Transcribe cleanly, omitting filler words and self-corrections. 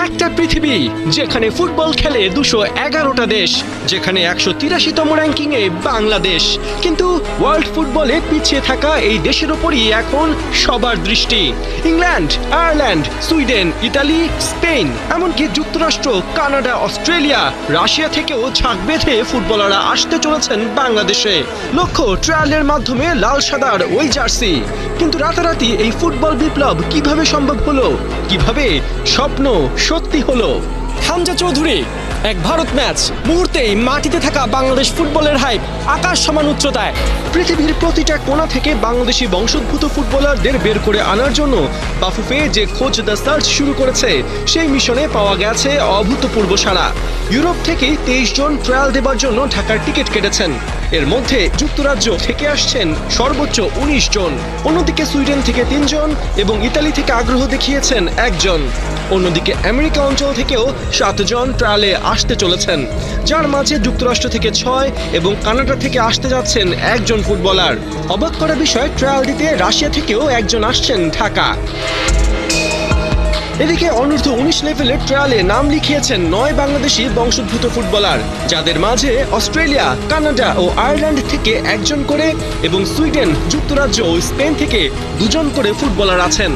একটা পৃথিবী যেখানে ফুটবল খেলে 211টা দেশ, যেখানে 183তম র্যাঙ্কিং এ বাংলাদেশ। কিন্তু ওয়ার্ল্ড ফুটবলে পিছিয়ে থাকা এই দেশের উপরই এখন সবার দৃষ্টি। England, Ireland, Sweden, Italy, Spain, এমনকি যুক্তরাষ্ট্র, কানাডা, অস্ট্রেলিয়া, রাশিয়া থেকেও ঝাঁক বেঁধে ফুটবলাররা আসতে চলেছেন বাংলাদেশে। লক্ষ্য ট্রায়ালের মাধ্যমে লাল সাদার ওই জার্সি। কিন্তু রাতারাতি এই ফুটবল বিপ্লব কিভাবে সম্ভব হলো? কিভাবে স্বপ্ন সত্যি হলো? হামজা চৌধুরী, এক ভারত ম্যাচ, মুহূর্তেই মাটিতে থাকা বাংলাদেশ ফুটবলের হাইপ আকাশ সমান উচ্চতায়। পৃথিবীর প্রতিটা কোণা থেকে বাংলাদেশি বংশোদ্ভূত ফুটবলারদের বের করে আনার জন্য বাফুফে যে খোঁজ দ্য সার্চ শুরু করেছে, সেই মিশনে পাওয়া গেছে অভূতপূর্ব সাড়া। ইউরোপ থেকে 23 জন ট্রায়াল দেবার জন্য ঢাকার টিকিট কেটেছেন। এর মধ্যে যুক্তরাজ্য থেকে আসছেন সর্বোচ্চ 19 জন। অন্যদিকে সুইডেন থেকে 3 জন এবং ইতালি থেকে আগ্রহ দেখিয়েছেন 1 জন। অন্যদিকে আমেরিকা অঞ্চল থেকেও 7 জন ট্রায়ালে আসতে চলেছেন, যার মাঝে যুক্তরাষ্ট্র থেকে 6 এবং কানাডা থেকে আসতে যাচ্ছেন 1 জন ফুটবলার। অবাক করা বিষয়, ট্রায়াল দিতে রাশিয়া থেকেও 1 জন আসছেন ঢাকা। এদিকে অনূর্ধ্ব 19 লেভেলের ট্রায়ালে নাম লিখিয়েছেন 9 বাংলাদেশি বংশোদ্ভূত ফুটবলার, যাদের মাঝে অস্ট্রেলিয়া, কানাডা ও আয়ারল্যান্ড থেকে 1 জন করে এবং সুইডেন, যুক্তরাজ্য ও স্পেন থেকে 2 জন করে ফুটবলার আছেন।